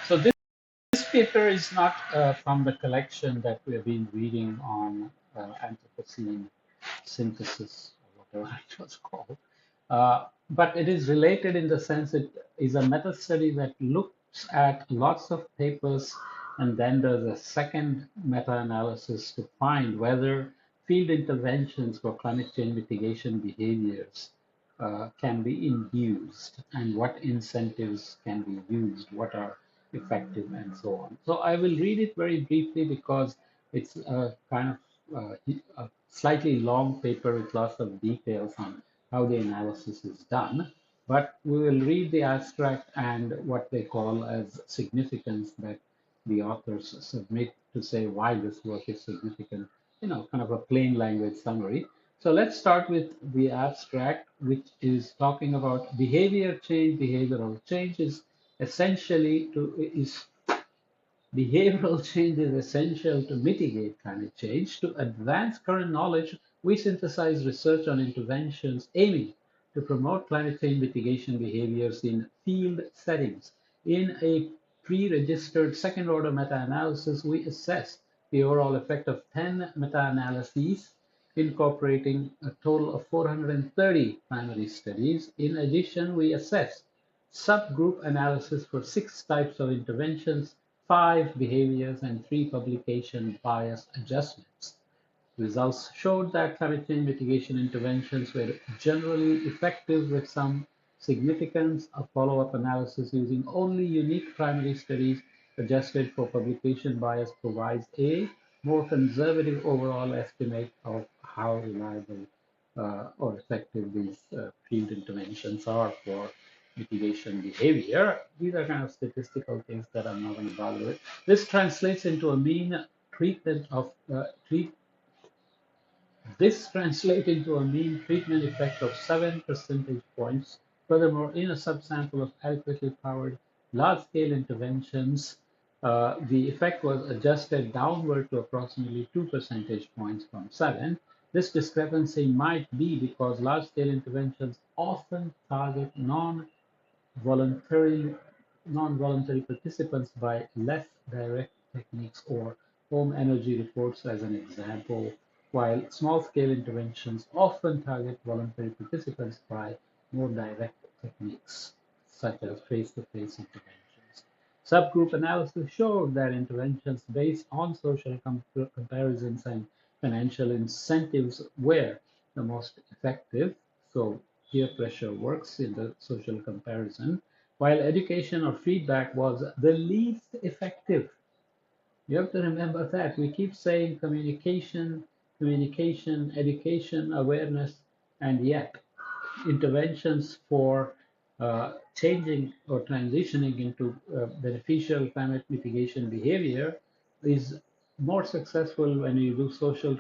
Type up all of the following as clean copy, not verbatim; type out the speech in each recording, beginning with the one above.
So this paper is not from the collection that we have been reading on Anthropocene synthesis, or whatever it was called. But it is related in the sense it is a meta study that looks at lots of papers and then does a second meta-analysis to find whether field interventions for climate change mitigation behaviors can be induced and what incentives can be used, what are effective, and so on. So I will read it very briefly because it's a kind of a slightly long paper with lots of details on how the analysis is done. But we will read the abstract and what they call as significance that the authors submit to say why this work is significant, kind of a plain language summary. So let's start with the abstract, which is talking about behavior change. Behavioral change is essentially to is behavioral change is essential to mitigate climate change. To advance current knowledge, we synthesize research on interventions aiming to promote climate change mitigation behaviors in field settings. In a pre-registered second-order meta-analysis, we assess the overall effect of 10 meta-analyses incorporating a total of 430 primary studies. In addition, we assess subgroup analysis for 6 types of interventions, 5 behaviors, and 3 publication bias adjustments. Results showed that climate change mitigation interventions were generally effective with some significance. A follow-up analysis using only unique primary studies adjusted for publication bias provides a more conservative overall estimate of how reliable or effective these field interventions are for mitigation behavior. These are kind of statistical things that I'm not going to bother with. This translates into a mean treatment of treat this translates into a mean treatment effect of 7 percentage points. Furthermore, in a subsample of adequately powered large-scale interventions, the effect was adjusted downward to approximately 2 percentage points from 7. This discrepancy might be because large-scale interventions often target voluntary non-voluntary participants by less direct techniques or home energy reports as an example, while small-scale interventions often target voluntary participants by more direct techniques, such as face-to-face interventions. Subgroup analysis showed that interventions based on social comparisons and financial incentives were the most effective. So peer pressure works in the social comparison, while education or feedback was the least effective. You have to remember that. We keep saying communication, communication, education, awareness, and yet interventions for changing or transitioning into beneficial climate mitigation behavior is more successful when you do social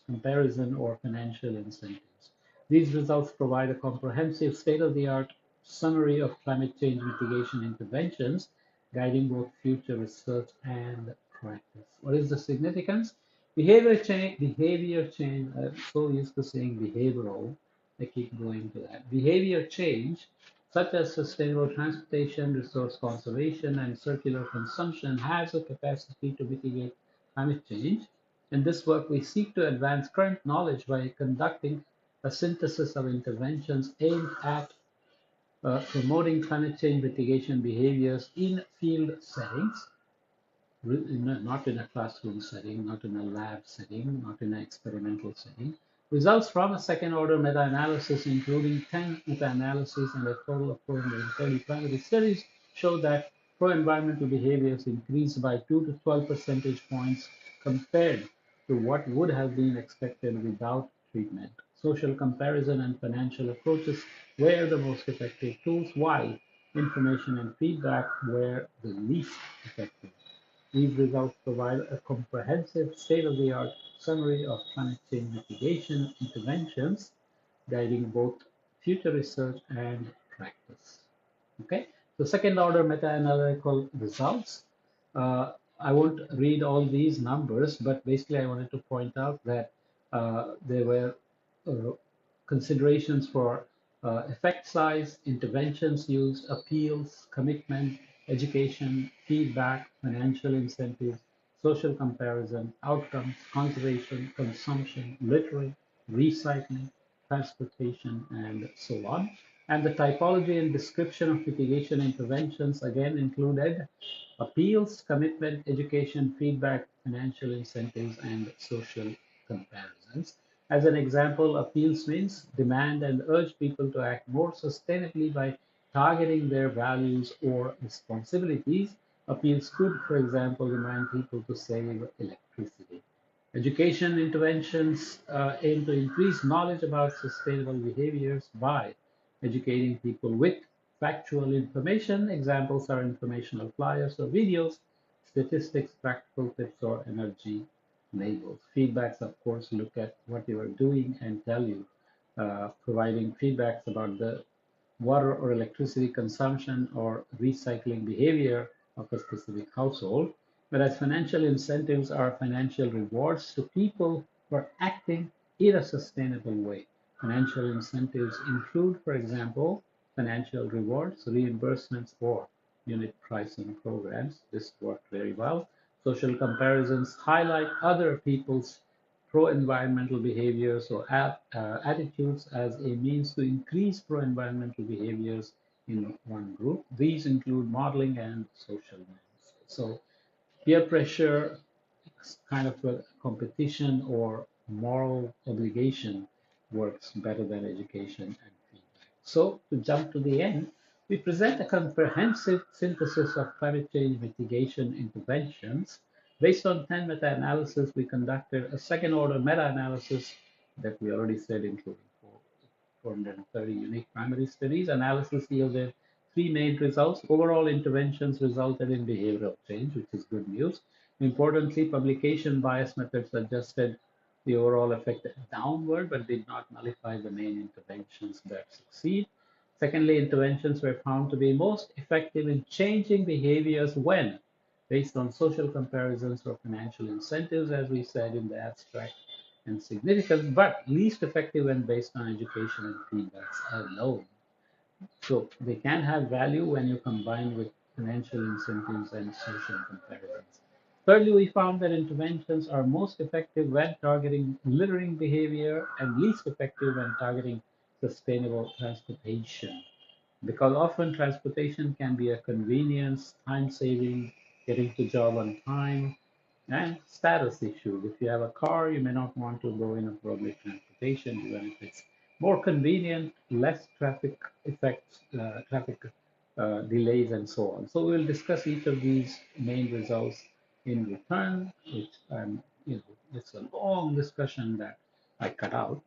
comparison or financial incentives. These results provide a comprehensive state-of-the-art summary of climate change mitigation interventions, guiding both future research and practice. What is the significance? Behavior change, I'm so used to saying behavioral, I keep going to that. Behavior change, such as sustainable transportation, resource conservation, and circular consumption, has a capacity to mitigate climate change. In this work, we seek to advance current knowledge by conducting a synthesis of interventions aimed at promoting climate change mitigation behaviors in field settings, not in a classroom setting, not in a lab setting, not in an experimental setting. Results from a second order meta-analysis, including 10 meta-analyses and a total of 430 primary studies, show that pro-environmental behaviors increased by 2 to 12 percentage points compared to what would have been expected without treatment. Social comparison and financial approaches were the most effective tools, while information and feedback were the least effective. These results provide a comprehensive state-of-the-art summary of climate change mitigation interventions, guiding both future research and practice. Okay, so second order meta-analytical results. I won't read all these numbers, but basically I wanted to point out that there were uh, considerations for effect size, interventions used, appeals, commitment, education, feedback, financial incentives, social comparison, outcomes, conservation, consumption, littering, recycling, transportation, and so on. And the typology and description of mitigation interventions again included appeals, commitment, education, feedback, financial incentives, and social comparisons. As an example, appeals means demand and urge people to act more sustainably by targeting their values or responsibilities. Appeals could, for example, remind people to save electricity. Education interventions aim to increase knowledge about sustainable behaviors by educating people with factual information. Examples are informational flyers or videos, statistics, practical tips, or energy labels. Feedbacks, of course, look at what you are doing and tell you, providing feedbacks about the water or electricity consumption or recycling behavior of a specific household, whereas financial incentives are financial rewards to people for acting in a sustainable way. Financial incentives include, for example, financial rewards, reimbursements, or unit pricing programs. This worked very well. Social comparisons highlight other people's pro-environmental behaviors or attitudes as a means to increase pro-environmental behaviors in one group. These include modeling and social norms. So peer pressure kind of a competition or moral obligation works better than education and feedback. So to jump to the end, we present a comprehensive synthesis of climate change mitigation interventions. Based on 10 meta-analysis, we conducted a second order meta-analysis that we already said including 430 unique primary studies. Analysis yielded three main results. Overall interventions resulted in behavioral change, which is good news. Importantly, publication bias methods adjusted the overall effect downward, but did not nullify the main interventions that succeed. Secondly, interventions were found to be most effective in changing behaviors when, based on social comparisons or financial incentives, as we said in the abstract, and significant, but least effective when based on education and feedbacks alone. So they can have value when you combine with financial incentives and social comparisons. Thirdly, we found that interventions are most effective when targeting littering behavior and least effective when targeting sustainable transportation. Because often transportation can be a convenience, time saving, getting to job on time, and status issues. If you have a car, you may not want to go in a public transportation, even if it's more convenient, less traffic effects, traffic delays, and so on. So we'll discuss each of these main results in return, which it's a long discussion that I cut out.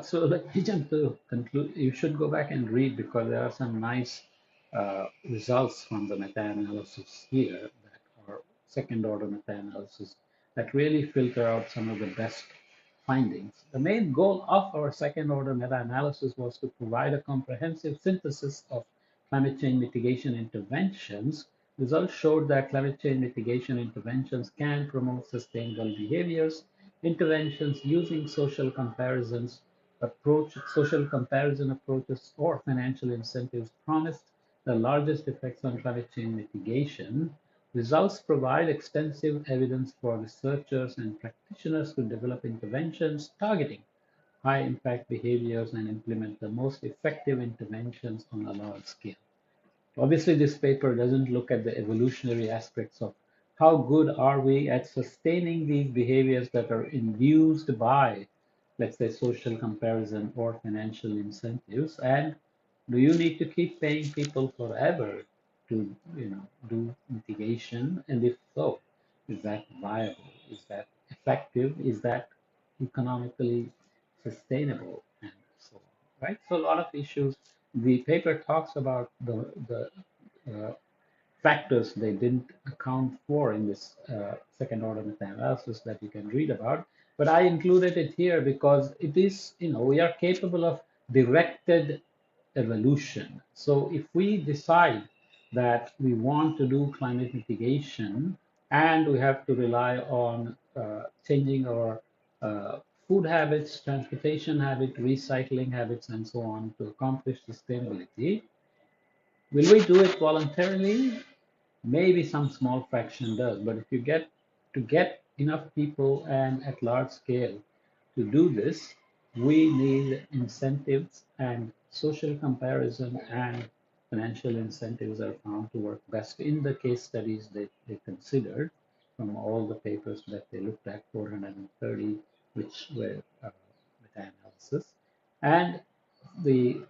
So let me jump to conclude. You should go back and read because there are some nice results from the meta-analysis here that are second-order meta-analysis that really filter out some of the best findings. The main goal of our second-order meta-analysis was to provide a comprehensive synthesis of climate change mitigation interventions. Results showed that climate change mitigation interventions can promote sustainable behaviors. Interventions using social comparison approaches or financial incentives promised the largest effects on climate change mitigation. Results provide extensive evidence for researchers and practitioners to develop interventions targeting high impact behaviors and implement the most effective interventions on a large scale. Obviously, this paper doesn't look at the evolutionary aspects of how good are we at sustaining these behaviors that are induced by, let's say, social comparison or financial incentives, and do you need to keep paying people forever to, do mitigation? And if so, is that viable? Is that effective? Is that economically sustainable? And so on, right? So a lot of issues. The paper talks about the factors they didn't account for in this second order meta-analysis that you can read about. But I included it here because it is, we are capable of directed evolution. So if we decide that we want to do climate mitigation and we have to rely on changing our food habits, transportation habits, recycling habits, and so on to accomplish sustainability, Will we do it voluntarily? Maybe some small fraction does, but if you get enough people and at large scale to do this, we need incentives, and social comparison and financial incentives are found to work best in the case studies they considered from all the papers that they looked at, 430, which were meta-analysis. And the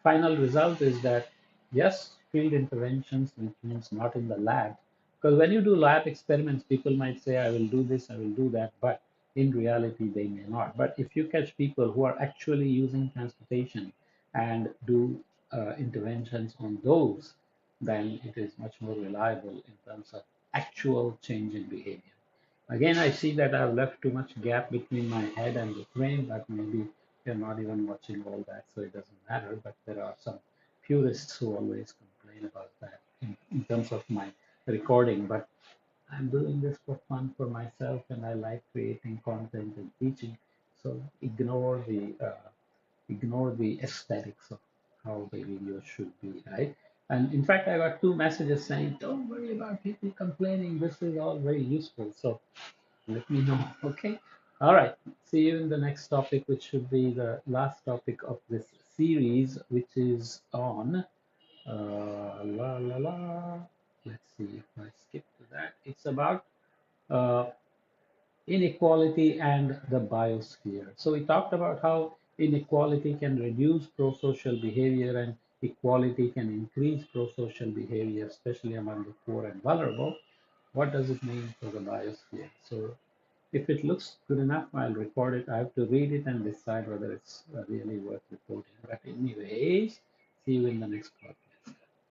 final result is that yes, field interventions, which means not in the lab, because when you do lab experiments, people might say, I will do this, I will do that, but in reality, they may not. But if you catch people who are actually using transportation and do interventions on those, then it is much more reliable in terms of actual change in behavior. Again, I see that I've left too much gap between my head and the frame, but maybe you're not even watching all that, so it doesn't matter. But there are some purists who always complain about that in terms of my recording. But I'm doing this for fun for myself, and I like creating content and teaching. So ignore the aesthetics of how the video should be, right? And in fact, I got two messages saying, "Don't worry about people complaining. This is all very useful." So let me know. Okay. All right. See you in the next topic, which should be the last topic of this series, which is on la la la. Let's see if I skip to that. It's about uh, inequality and the biosphere. So we talked about how inequality can reduce pro-social behavior and equality can increase pro-social behavior, especially among the poor and vulnerable. What does it mean for the biosphere? So if it looks good enough, I'll record it. I have to read it and decide whether it's really worth reporting. But anyways, see you in the next part.